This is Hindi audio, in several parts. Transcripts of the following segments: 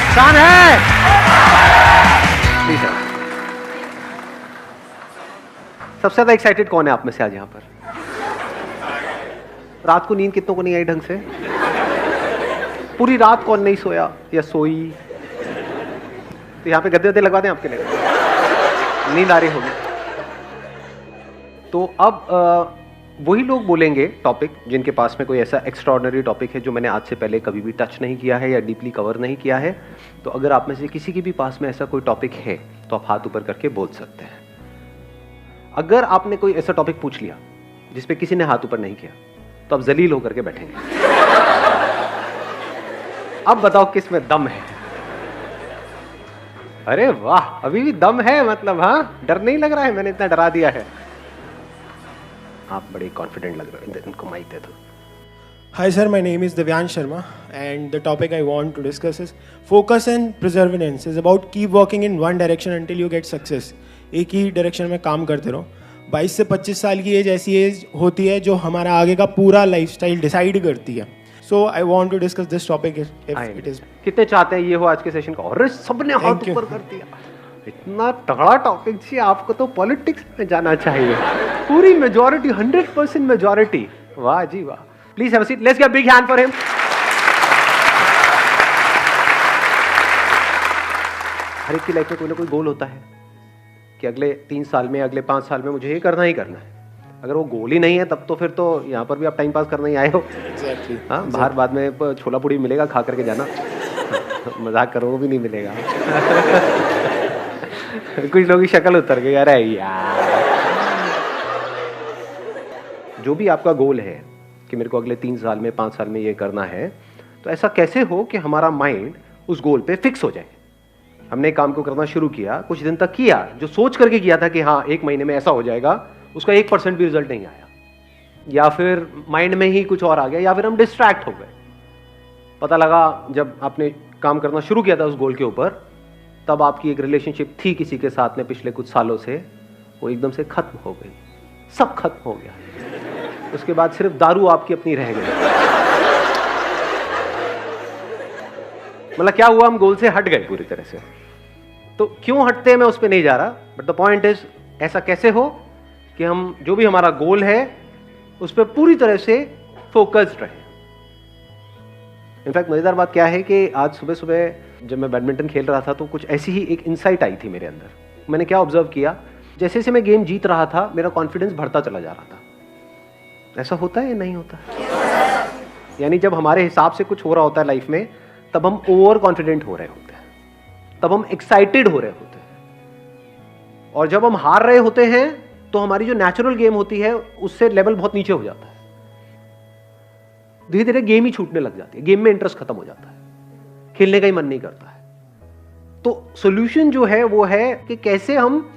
आसान है। Please sir. सबसे ज्यादा एक्साइटेड कौन है आप में से आज यहां पर? रात को नींद कितनों को नहीं आई ढंग से? पूरी रात कौन नहीं सोया या सोई? तो यहाँ पे गद्दे गद्दे लगवा दें आपके लिए, नींद आ रही होगी। तो अब वही लोग बोलेंगे टॉपिक जिनके पास में कोई ऐसा एक्स्ट्राऑर्डिनरी टॉपिक है जो मैंने आज से पहले कभी भी टच नहीं किया है या डीपली कवर नहीं किया है। तो अगर आप में से किसी के भी पास में ऐसा कोई टॉपिक है तो आप हाथ ऊपर करके बोल सकते हैं। अगर आपने कोई ऐसा टॉपिक पूछ लिया जिस पे किसी ने हाथ ऊपर नहीं किया तो आप जलील होकर के बैठेंगे। अब बताओ किस में दम है? अरे वाह, अभी भी दम है, मतलब हाँ, डर नहीं लग रहा है, मैंने इतना डरा दिया है। आप बड़े कॉन्फिडेंट लग रहे हो, इनको माइक दे दो। Hi sir, my name is Divyansh Sharma and the topic I want to discuss is focus and perseverance is about keep working in one direction until you get success. एक ही डायरेक्शन में काम करते रहो। 22 से 25 साल की एज ऐसी एज होती है जो हमारा आगे का पूरा लाइफस्टाइल डिसाइड करती है। So I want to discuss this topic if it is. कितने चाहते हैं ये हो आज के सेशन का? और सबने हाथ ऊपर कर दिया। इतना तगड़ा टॉपिक जी, आपको तो पॉलिटिक्स में जाना चाहिए। पूरी मेजॉरिटी, 100% मेजॉरिटी। वाह जी वाह। Please have a seat, let's give a big hand for him. हर एक की लाइफ में कोई ना कोई गोल होता है कि अगले 3 साल में, अगले 5 साल में मुझे ये करना ही करना है। अगर वो गोल ही नहीं है तब तो फिर तो यहाँ पर भी आप टाइम पास करना ही आए हो। हाँ, बाहर बाद में छोला पूड़ी मिलेगा, खा करके जाना। मजाक करो, वो भी नहीं मिलेगा। कुछ लोगों की शक्ल उतर गई, अरे यार। जो भी आपका गोल है कि मेरे को अगले 3 साल में, 5 साल में ये करना है, तो ऐसा कैसे हो कि हमारा माइंड उस गोल पे फिक्स हो जाए। हमने काम को करना शुरू किया, कुछ दिन तक किया, जो सोच करके किया था कि हाँ 1 महीने में ऐसा हो जाएगा, उसका 1% भी रिजल्ट नहीं आया, या फिर माइंड में ही कुछ और आ गया, या फिर हम डिस्ट्रैक्ट हो गए। पता लगा जब आपने काम करना शुरू किया था उस गोल के ऊपर, तब आपकी एक रिलेशनशिप थी किसी के साथ में पिछले कुछ सालों से, वो एकदम से खत्म हो गई, सब खत्म हो गया। उसके बाद सिर्फ दारू आपकी अपनी रह गई। मतलब क्या हुआ, हम गोल से हट गए पूरी तरह से। तो क्यों हटते हैं मैं उस पर नहीं जा रहा, बट द पॉइंट इज ऐसा कैसे हो कि हम जो भी हमारा गोल है उस पर पूरी तरह से फोकस्ड रहे। इनफैक्ट मजेदार बात क्या है कि आज सुबह सुबह जब मैं बैडमिंटन खेल रहा था तो कुछ ऐसी ही एक इंसाइट आई थी मेरे अंदर। मैंने क्या ऑब्जर्व किया, जैसे जैसे मैं गेम जीत रहा था मेरा कॉन्फिडेंस बढ़ता चला जा रहा था। ऐसा होता है या नहीं होता? यानी जब हमारे हिसाब से कुछ हो रहा होता है लाइफ में, तब हम ओवर कॉन्फिडेंट हो रहे होते हैं, तब हम एक्साइटेड हो रहे होते हैं। और जब हम हार रहे होते हैं तो हमारी जो नेचुरल गेम होती है उससे लेवल बहुत नीचे हो जाता है। धीरे धीरे गेम ही छूटने लग जाती है, गेम में इंटरेस्ट खत्म हो जाता है, खेलने का ही मन नहीं करता है। तो सॉल्यूशन जो है वो है कि कैसे हम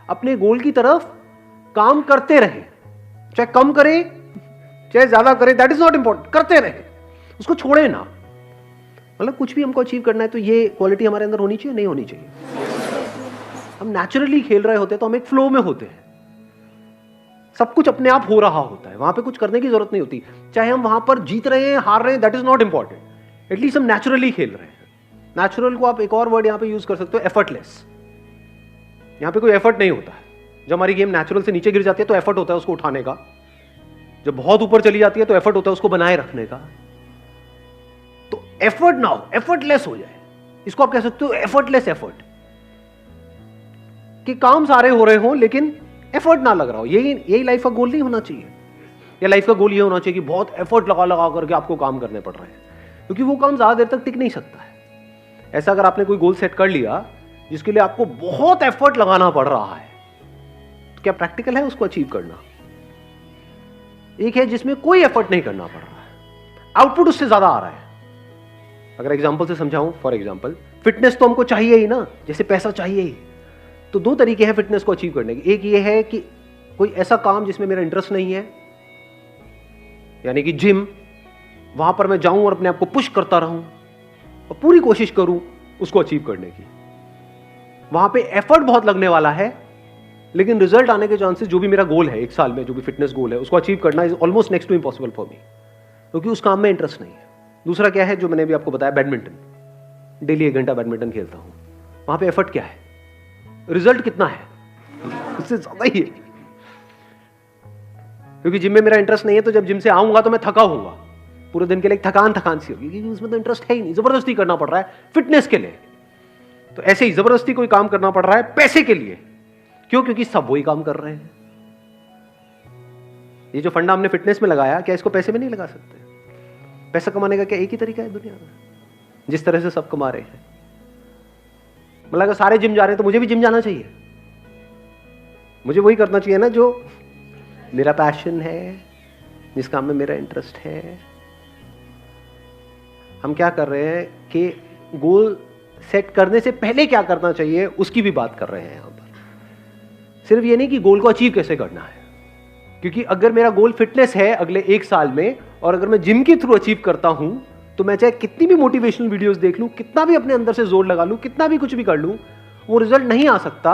अपने गोल की तरफ काम करते रहे, चाहे कम करें चाहे ज्यादा करें, दैट इज नॉट इंपॉर्टेंट, करते रहे, उसको छोड़े ना। मतलब कुछ भी हमको अचीव करना है तो ये क्वालिटी हमारे अंदर होनी चाहिए, नहीं होनी चाहिए? हम नेचुरली खेल रहे होते हैं तो हम एक फ्लो में होते हैं, सब कुछ अपने आप हो रहा होता है, वहां पे कुछ करने की जरूरत नहीं होती। चाहे हम वहां पर जीत रहे हैं, हार रहे हैं, that is not important, at least हम नेचुरली खेल रहे हैं। नेचुरल को आप एक और वर्ड यहां पे यूज कर सकते हो, एफर्टलेस। यहां पे कोई एफर्ट नहीं होता है। जब हमारी गेम नेचुरल से नीचे गिर जाती है तो एफर्ट होता है उसको उठाने का, जब बहुत ऊपर चली जाती है तो एफर्ट होता है उसको बनाए रखने का। तो एफर्ट ना हो, एफर्टलेस हो जाए, इसको आप कह सकते हो एफर्टलेस एफर्ट, कि काम सारे हो रहे हो लेकिन एफर्ट ना लग रहा हो। यही लाइफ का गोल नहीं होना चाहिए। या लाइफ का गोल ये होना चाहिए कि बहुत एफर्ट लगा लगा करके आपको काम करने पड़ रहे हैं, क्योंकि वो काम ज्यादा देर तक टिक नहीं सकता है। ऐसा अगर आपने कोई गोल सेट कर लिया जिसके लिए आपको बहुत एफर्ट लगाना पड़ रहा है, तो क्या प्रैक्टिकल है उसको अचीव करना? एक है जिसमें कोई एफर्ट नहीं करना पड़ रहा है, आउटपुट उससे ज्यादा आ रहा है। अगर एग्जाम्पल से समझाऊं, फॉर एग्जाम्पल फिटनेस तो हमको चाहिए ही ना, जैसे पैसा चाहिए ही। तो 2 तरीके हैं फिटनेस को अचीव करने के। एक ये है कि कोई ऐसा काम जिसमें मेरा इंटरेस्ट नहीं है, यानी कि जिम, वहां पर मैं जाऊं और अपने आप को पुश करता रहूं और पूरी कोशिश करूं उसको अचीव करने की। वहां पे एफर्ट बहुत लगने वाला है, लेकिन रिजल्ट आने के चांसेस, जो भी मेरा गोल है 1 साल में, जो भी फिटनेस गोल है उसको अचीव करना is almost next to impossible for me, क्योंकि उस काम में इंटरेस्ट नहीं है। दूसरा क्या है जो मैंने भी आपको बताया, बैडमिंटन। डेली 1 घंटा बैडमिंटन खेलता हूं, वहां पे एफर्ट क्या है, रिजल्ट कितना है, उससे ज्यादा ही है। क्योंकि जिम में मेरा इंटरेस्ट नहीं है, तो जब जिम से आऊंगा तो मैं थका होऊंगा, पूरे दिन के लिए थकान सी होगी, क्योंकि उसमें तो इंटरेस्ट है ही नहीं, जबरदस्ती करना पड़ रहा है फिटनेस के लिए। तो ऐसे ही जबरदस्ती कोई काम करना पड़ रहा है पैसे के लिए। क्यों? क्योंकि सब वही काम कर रहे हैं। ये जो फंडा हमने फिटनेस में लगाया, क्या इसको पैसे में नहीं लगा सकते? पैसा कमाने का क्या एक ही तरीका है दुनिया में, जिस तरह से सब कमा रहे हैं? मतलब अगर सारे जिम जा रहे हैं तो मुझे भी जिम जाना चाहिए, मुझे वही करना चाहिए ना जो मेरा पैशन है, जिस काम में मेरा इंटरेस्ट है। हम क्या कर रहे हैं कि गोल सेट करने से पहले क्या करना चाहिए उसकी भी बात कर रहे हैं यहां पर। सिर्फ ये नहीं कि गोल को अचीव कैसे करना है, क्योंकि अगर मेरा गोल फिटनेस है अगले 1 साल में, और अगर मैं जिम के थ्रू अचीव करता हूं, तो मैं चाहे कितनी भी मोटिवेशनल वीडियोस देख लूं, कितना भी अपने अंदर से जोर लगा लूं, कितना भी कुछ भी कर लूं, वो रिजल्ट नहीं आ सकता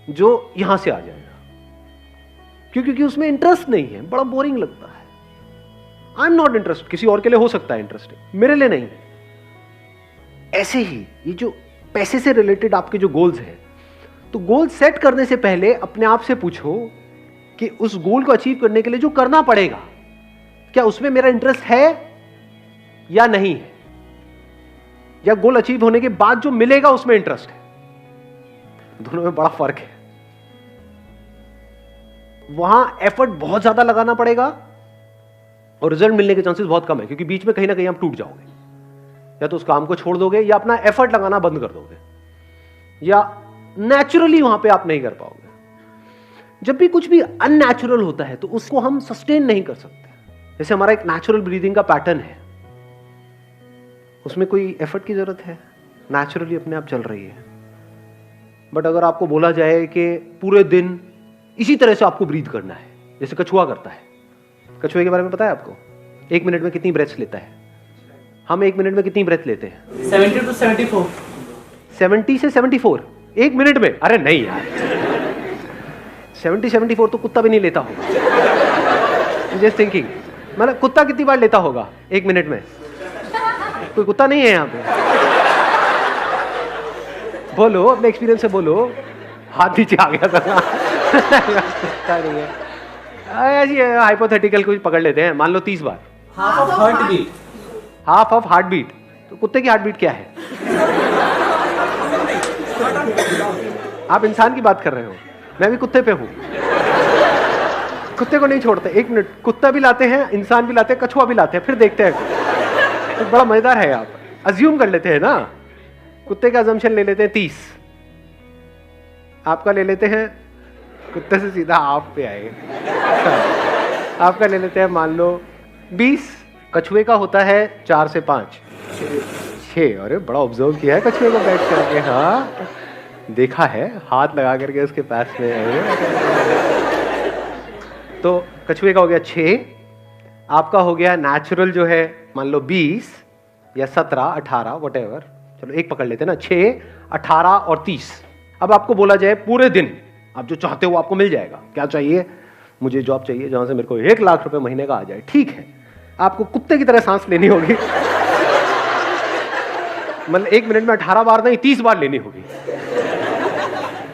जो यहां से आ जाएगा। क्यों? क्योंकि उसमें इंटरेस्ट नहीं है, बड़ा बोरिंग लगता है। I am not interested. किसी और के लिए हो सकता है इंटरेस्टिंग, मेरे लिए नहीं। ऐसे ही ये जो पैसे से रिलेटेड आपके जो गोल्स हैं, तो गोल सेट करने से पहले अपने आप से पूछो कि उस गोल को अचीव करने के लिए जो करना पड़ेगा, क्या उसमें मेरा इंटरेस्ट है या नहीं है, या गोल अचीव होने के बाद जो मिलेगा उसमें इंटरेस्ट है। दोनों में बड़ा फर्क है। वहां एफर्ट बहुत ज्यादा लगाना पड़ेगा और रिजल्ट मिलने के चांसेस बहुत कम है, क्योंकि बीच में कहीं ना कहीं आप टूट जाओगे, या तो उस काम को छोड़ दोगे, या अपना एफर्ट लगाना बंद कर दोगे, या नेचुरली वहां पे आप नहीं कर पाओगे। जब भी कुछ भी अननेचुरल होता है तो उसको हम सस्टेन नहीं कर सकते। जैसे हमारा एक नेचुरल ब्रीदिंग का पैटर्न है, उसमें कोई एफर्ट की जरूरत है, नेचुरली अपने आप चल रही है। बट अगर आपको बोला जाए कि पूरे दिन इसी तरह से आपको ब्रीथ करना है, जैसे कछुआ करता है, कछुए के बारे में पता है आपको? 1 मिनट में कितनी ब्रेथ्स लेता है? हम 1 मिनट में कितनी ब्रेथ लेते हैं? 70 to 74। 70 से 74 1 मिनट में? अरे नहीं यार, 70-74 तो कुत्ता भी नहीं लेता होगा। जस्ट थिंकिंग, मतलब कुत्ता कितनी बार लेता होगा 1 मिनट में? कोई कुत्ता नहीं है यहाँ पे? बोलो, अपने एक्सपीरियंस से बोलो। हाथ नीचे आ गया था। कुत्ता नहीं है, ऐसी हाइपोथेटिकल कुछ पकड़ लेते हैं। मान लो 30 बार। Half of heart beat. Half of heart beat. तो कुत्ते की हार्ट बीट क्या है? आप इंसान की बात कर रहे हो, मैं भी कुत्ते पे हूं। कुत्ते को नहीं छोड़ते। 1 मिनट, कुत्ता भी लाते हैं, इंसान भी लाते हैं, कछुआ भी लाते हैं, फिर देखते हैं। तो बड़ा मजेदार है। आप अज्यूम कर लेते हैं ना, कुत्ते का अजम्पशन ले लेते हैं 30, आपका ले लेते हैं, कुत्ते से सीधा आप पे आए, आपका ले लेते हैं मान लो 20, कछुए का होता है 4 से 5, 6। अरे बड़ा ऑब्जर्व किया है कछुए को बैठ करके। हाँ, देखा है, हाथ लगा करके उसके पास में। तो कछुए का हो गया 6, आपका हो गया नेचुरल जो है मान लो 20 या 17, 18 व्हाटएवर, चलो एक पकड़ लेते हैं ना, 6, 18 और 30। अब आपको बोला जाए पूरे दिन आप जो चाहते हो आपको मिल जाएगा। क्या चाहिए? मुझे जॉब चाहिए जहां से मेरे को 1 लाख रुपए महीने का आ जाए। ठीक है, आपको कुत्ते की तरह सांस लेनी होगी। मतलब 1 मिनट में 18 बार नहीं, 30 बार लेनी होगी।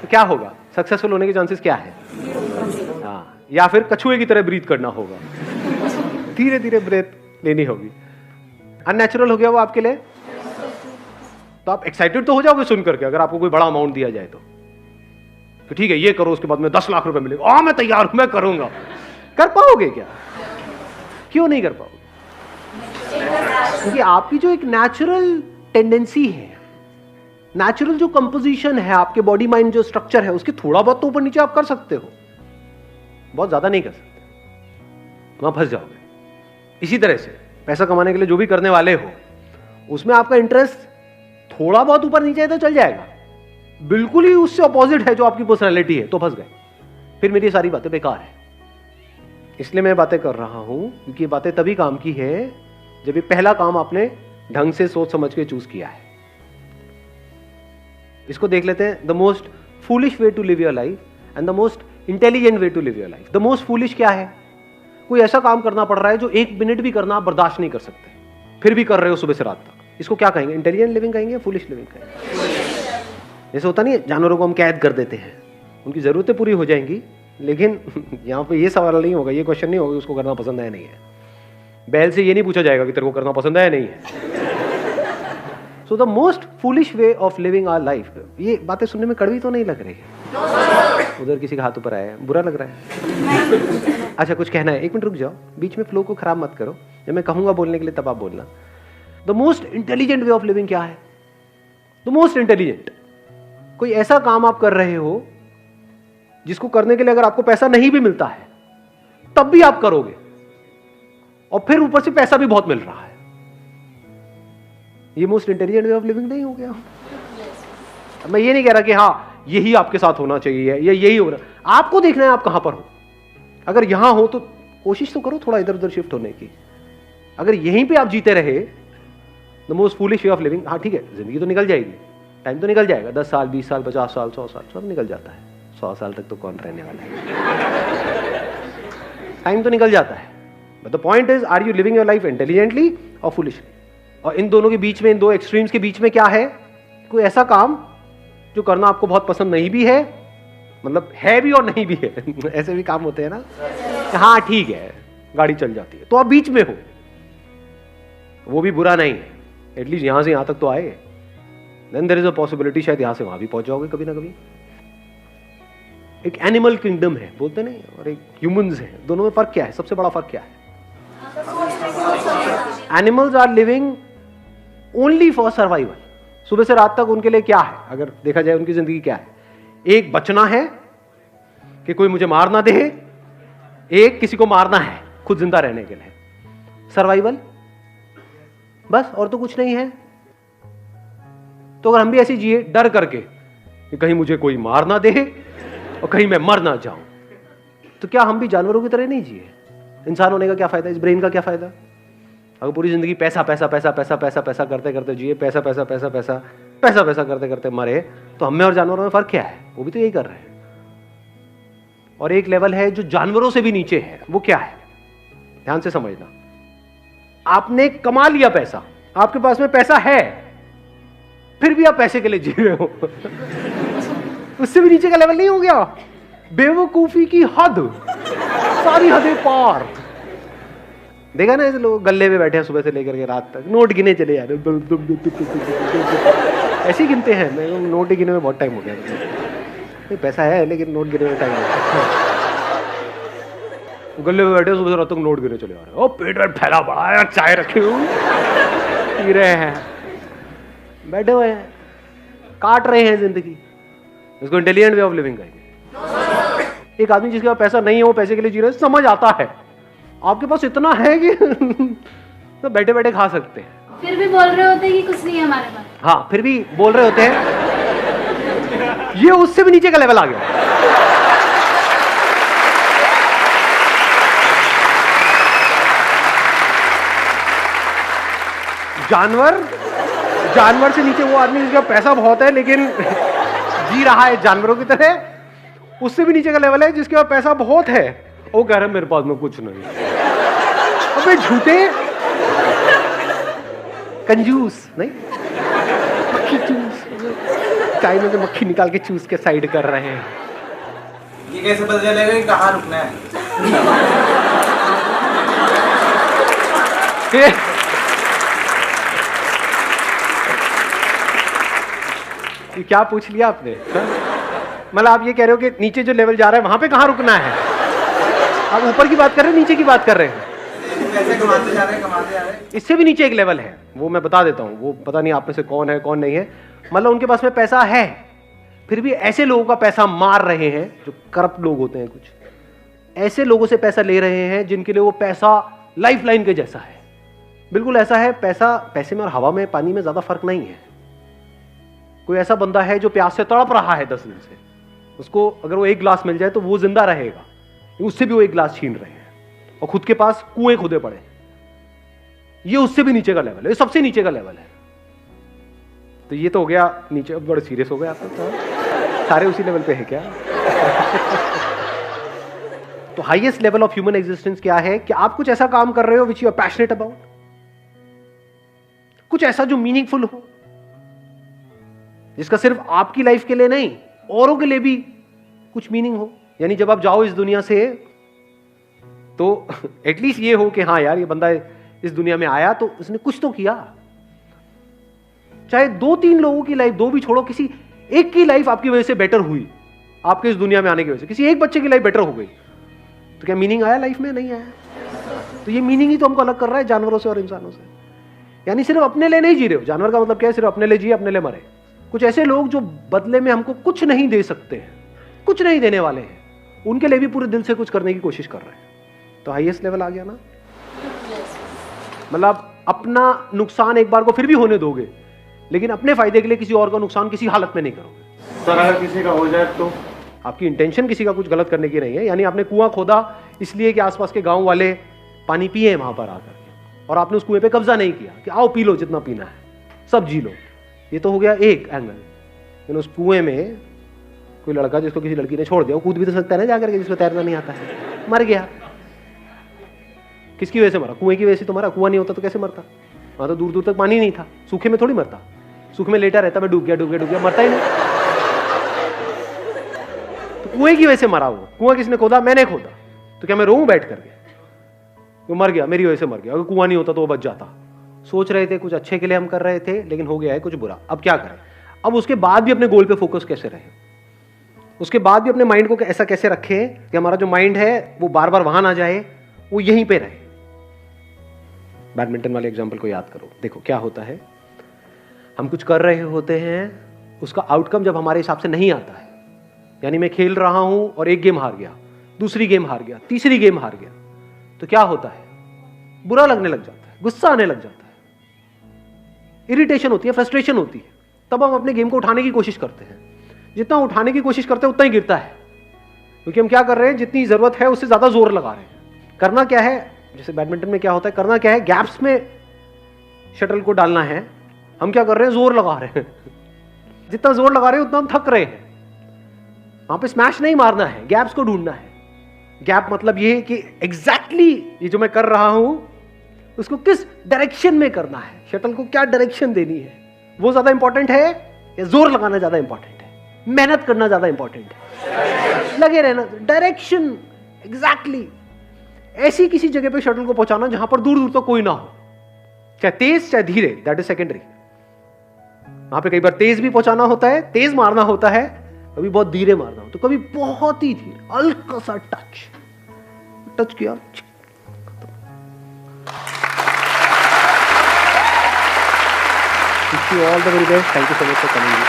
तो क्या होगा? सक्सेसफुल होने के चांसेस क्या है? हाँ, या फिर कछुए की तरह ब्रीथ करना होगा, धीरे धीरे ब्रेथ लेनी होगी। अननेचुरल हो गया वो आपके लिए? तो आप एक्साइटेड तो हो जाओगे सुन करके, अगर आपको कोई बड़ा अमाउंट दिया जाए तो ठीक है ये करो, उसके बाद में 10 लाख रुपए मिलेगा। मैं तैयार हूं, मैं करूंगा। कर पाओगे क्या? क्यों नहीं कर पाओगे? क्योंकि आपकी जो एक नेचुरल टेंडेंसी है, नेचुरल जो कंपोजिशन है, आपके बॉडी माइंड जो स्ट्रक्चर है, उसके थोड़ा बहुत तो ऊपर नीचे आप कर सकते हो, बहुत ज्यादा नहीं कर सकते, वहां फंस जाओगे। इसी तरह से पैसा कमाने के लिए जो भी करने वाले हो, उसमें आपका इंटरेस्ट थोड़ा बहुत ऊपर नीचे है तो चल जाएगा, बिल्कुल ही उससे अपोजिट है जो आपकी पर्सनैलिटी है तो फंस गए। फिर मेरी सारी बातें बेकार है। इसलिए मैं बातें कर रहा हूं क्योंकि ये बातें तभी काम की है जब ये पहला काम आपने ढंग से सोच समझ के चूज किया है। इसको देख लेते हैं, the most foolish way to live your life and the most intelligent way to live your life. The most foolish क्या है? कोई ऐसा काम करना पड़ रहा है जो 1 मिनट भी करना आप बर्दाश्त नहीं कर सकते, फिर भी कर रहे हो सुबह से रात तक। इसको क्या कहेंगे? इंटेलिजेंट लिविंग कहेंगे या फूलिश लिविंग कहेंगे? जैसे होता नहीं है, जानवरों को हम कैद कर देते हैं, उनकी ज़रूरतें पूरी हो जाएंगी, लेकिन यहाँ पे ये सवाल नहीं होगा, ये क्वेश्चन नहीं होगा उसको करना पसंद है नहीं है। बैल से ये नहीं पूछा जाएगा कि तेरे को करना पसंद है या नहीं है। So the most foolish way of living our life, ये बातें सुनने में कड़वी तो नहीं लग रही है? उधर किसी का हाथ ऊपर आया है, बुरा लग रहा है? अच्छा कुछ कहना है? 1 मिनट रुक जाओ, बीच में फ्लो को खराब मत करो, जब मैं कहूंगा बोलने के लिए तब आप बोलना। The most intelligent way of living क्या है? द मोस्ट इंटेलिजेंट, कोई ऐसा काम आप कर रहे हो जिसको करने के लिए अगर आपको पैसा नहीं भी मिलता है तब भी आप करोगे, और फिर ऊपर से पैसा भी बहुत मिल रहा है। ये most intelligent way of living नहीं हो गया? मैं ये नहीं कह रहा कि हाँ यही आपके साथ होना चाहिए या यही होना, आपको देखना है आप कहां पर हो। अगर यहां हो तो कोशिश तो करो थोड़ा इधर उधर शिफ्ट होने की। अगर यहीं पे आप जीते रहे, the most foolish way of living, हाँ ठीक है जिंदगी तो निकल जाएगी, टाइम तो निकल जाएगा, 10 साल 20 साल 50 साल 100 साल सब निकल जाता है। 100 साल तक तो कौन रहने वाला है? टाइम तो निकल जाता है, but the point is are you living your life intelligently और फुलिशली? और इन दोनों के बीच में, इन दो एक्सट्रीम्स के बीच में क्या है? कोई ऐसा काम जो करना आपको बहुत पसंद नहीं भी है, मतलब है भी और नहीं भी है। ऐसे भी काम होते हैं ना, हाँ ठीक है गाड़ी चल जाती है, तो आप बीच में हो, वो भी बुरा नहीं है, एटलीस्ट यहां से यहां तक तो आए। Then there is a possibility शायद यहां से वहां भी पहुंच जाओगे कभी ना कभी। एक एनिमल किंगडम है बोलते नहीं, और एक ह्यूमंस है, दोनों में फर्क क्या है? सबसे बड़ा फर्क क्या है? Animals are living only for survival. सुबह से रात तक उनके लिए क्या है? अगर देखा जाए उनकी जिंदगी क्या है? एक बचना है कि कोई मुझे मार ना दे, एक किसी को मारना है खुद जिंदा रहने के लिए, सर्वाइवल बस, और तो कुछ नहीं है। तो अगर हम भी ऐसे जिए डर करके कि कहीं मुझे कोई मार ना दे और कहीं मैं मर ना जाऊं, तो क्या हम भी जानवरों की तरह नहीं जिए? इंसान होने का क्या फायदा? इस ब्रेन का क्या फायदा? अगर पूरी जिंदगी पैसा पैसा पैसा पैसा पैसा पैसा करते करते जिए, पैसा पैसा पैसा पैसा पैसा पैसा करते करते मरे, तो हमें और जानवरों में फर्क क्या है? वो भी तो यही कर रहे हैं। और एक लेवल है जो जानवरों से भी नीचे है, वो क्या है? ध्यान से समझना। आपने कमा लिया पैसा, आपके पास में पैसा है, फिर भी आप पैसे के लिए जी रहे हो। उससे भी नीचे का लेवल नहीं हो गया? बेवकूफी की हद, सारी हदें पार। देखा ना ऐसे लोग गल्ले में बैठे हैं सुबह से लेकर के रात तक, नोट गिने चले जा रहे, ऐसे ही गिनते हैं। मैं नोट गिने में बहुत टाइम हो गया, नहीं पैसा है लेकिन नोट गिने में टाइम हो गया। गले में बैठे सुबह से रात तक नोट गिने चले आ रहे हैं। ओ पेट वेट फैला पड़ा है, चाय रखी हुई पी रहे हैं, बैठे हुए हैं, काट रहे हैं जिंदगी। इसको इंटेलिजेंट वे ऑफ लिविंग कहेंगे। एक आदमी जिसके पास पैसा नहीं है, वो पैसे के लिए जी रहे, समझ आता है। आपके पास इतना है कि तो बैठे बैठे खा सकते हैं, फिर भी बोल रहे होते हैं कि कुछ नहीं है हमारे पास। हाँ फिर भी बोल रहे होते हैं। ये उससे भी नीचे का लेवल आ गया। जानवर से नीचे वो आदमी जिसका पैसा बहुत है लेकिन जी रहा है जानवरों की तरह। उससे भी नीचे का लेवल है जिसके पास पैसा बहुत है, वो कह रहा है मेरे पास में कुछ नहीं। अबे झूठे कंजूस नहीं, मक्खी चूस, चाय में से मक्खी निकाल के चूस के साइड कर रहे हैं। ये कैसे पता चलेगा कि कहाँ रुकना है? ये क्या पूछ लिया आपने? मतलब आप ये कह रहे हो कि नीचे जो लेवल जा रहा है वहां पे कहाँ रुकना है? आप ऊपर की बात कर रहे हैं, नीचे की बात कर रहे हैं? पैसे कमाते जा रहे हैं। इससे भी नीचे एक लेवल है, वो मैं बता देता हूँ। वो पता नहीं आप में से कौन है कौन नहीं है। मतलब उनके पास में पैसा है, फिर भी ऐसे लोगों का पैसा मार रहे हैं जो करप्ट लोग होते हैं। कुछ ऐसे लोगों से पैसा ले रहे हैं जिनके लिए वो पैसा लाइफ लाइन के जैसा है। बिल्कुल ऐसा है, पैसे में और हवा में, पानी में ज्यादा फर्क नहीं है। कोई ऐसा बंदा है जो प्यास से तड़प रहा है 10 दिन से, उसको अगर वो एक गिलास मिल जाए तो वो जिंदा रहेगा, उससे भी वो एक गिलास छीन रहे हैं और खुद के पास कुएं खुदे पड़े। ये उससे भी नीचे का लेवल है, ये सबसे नीचे का लेवल है। तो ये तो हो गया नीचे। अब बड़े सीरियस हो गए आप तो, सारे उसी लेवल पे है क्या? तो highest level of human existence क्या है कि आप कुछ ऐसा काम कर रहे हो which you are passionate about, कुछ ऐसा जो मीनिंगफुल हो, जिसका सिर्फ आपकी लाइफ के लिए नहीं औरों के लिए भी कुछ मीनिंग हो। यानी जब आप जाओ इस दुनिया से तो एटलीस्ट ये हो कि हाँ यार, ये बंदा इस दुनिया में आया तो उसने कुछ तो किया। चाहे 2-3 लोगों की लाइफ, 2 भी छोड़ो, किसी एक की लाइफ आपकी वजह से बेटर हुई, आपके इस दुनिया में आने की वजह से किसी एक बच्चे की लाइफ बेटर हो गई, तो क्या मीनिंग आया लाइफ में? नहीं आया। तो ये मीनिंग ही तो हमको अलग कर रहा है जानवरों से और इंसानों से। यानी सिर्फ अपने लिए नहीं जी रहे हो। जानवर का मतलब क्या है? सिर्फ अपने लिए जिए, अपने लिए मरे। कुछ ऐसे लोग जो बदले में हमको कुछ नहीं दे सकते हैं, कुछ नहीं देने वाले हैं, उनके लिए भी पूरे दिल से कुछ करने की कोशिश कर रहे हैं। तो हाईएस्ट लेवल आ गया ना। मतलब अपना नुकसान एक बार को फिर भी होने दोगे, लेकिन अपने फायदे के लिए किसी और का नुकसर किसी हालत में नहीं करोगे। सर अगर किसी का हो जाए तो? आपकी इंटेंशन किसी का कुछ गलत करने की नहीं है। यानी आपने कुआं खोदा इसलिए कि आसपास के गांव वाले पानी पिए वहां पर आकर के, और आपने उस कुएं पे कब्जा नहीं किया कि आओ पी लो जितना पीना है, सब जी लो। ये तो हो गया एक एंगल। लेकिन उस कुएं में कोई लड़का जिसको किसी लड़की ने छोड़ दिया, वो कूद भी तो सकता है ना जाकर के, जिसको तैरना नहीं आता है, मर गया। किसकी वजह से मरा? कुएं की वजह से तो मरा। कुआं नहीं होता तो कैसे मरता? वहां तो दूर दूर तक पानी नहीं था। सूखे में थोड़ी मरता, सूखे में लेटा रहता, मैं डूब गया डूब गया डूब गया, मरता ही नहीं। तो कुएं की वजह से मरा वो। कुआं किसने खोदा? मैंने खोदा। तो क्या मैं रोऊं बैठ करके? वो मर गया, मेरी वजह से मर गया। अगर कुआं नहीं होता तो वो बच जाता। सोच रहे थे कुछ अच्छे के लिए हम कर रहे थे, लेकिन हो गया है कुछ बुरा। अब क्या करें? अब उसके बाद भी अपने गोल पे फोकस कैसे रहे? उसके बाद भी अपने माइंड को ऐसा कैसे रखें कि हमारा जो माइंड है वो बार बार वहां ना जाए, वो यहीं पे रहे। बैडमिंटन वाले एग्जाम्पल को याद करो। देखो क्या होता है, हम कुछ कर रहे होते हैं, उसका आउटकम जब हमारे हिसाब से नहीं आता है, यानी मैं खेल रहा हूं और एक गेम हार गया, दूसरी गेम हार गया, तीसरी गेम हार गया, तो क्या होता है? बुरा लगने लग जाता है, गुस्सा आने लग जाता है, इरिटेशन होती है, फ्रस्ट्रेशन होती है। तब हम अपने गेम को उठाने की कोशिश करते हैं। जितना उठाने की कोशिश करते हैं उतना ही गिरता है, क्योंकि हम क्या कर रहे हैं, जितनी जरूरत है उससे ज्यादा जोर लगा रहे हैं। करना क्या है, जैसे बैडमिंटन में क्या होता है, करना क्या है, गैप्स में शटल को डालना है। हम क्या कर रहे हैं, जोर लगा रहे हैं। जितना जोर लगा रहे हैं उतना हम थक रहे हैं। वहां पे स्मैश नहीं मारना है, गैप्स को ढूंढना है। गैप मतलब ये है कि एग्जैक्टली ये जो मैं कर रहा हूं उसको किस डायरेक्शन में करना है, शटल को क्या डायरेक्शन देनी है, वो ज्यादा इंपॉर्टेंट है या जोर लगाना ज्यादा इंपॉर्टेंट है, मेहनत करना ज्यादा इंपॉर्टेंट है, लगे रहना, डायरेक्शन एग्जैक्टली ऐसी किसी जगह पे शटल को पहुंचाना जहां पर दूर दूर तक कोई ना हो, चाहे तेज चाहे धीरे, दैट इज सेकेंडरी। वहां पे कई बार तेज भी पहुंचाना होता है, तेज मारना होता है, कभी बहुत धीरे मारना हो, तो कभी बहुत ही धीरे, हल्का सा टच किया। Wish you all the very best. Thank you so much for coming.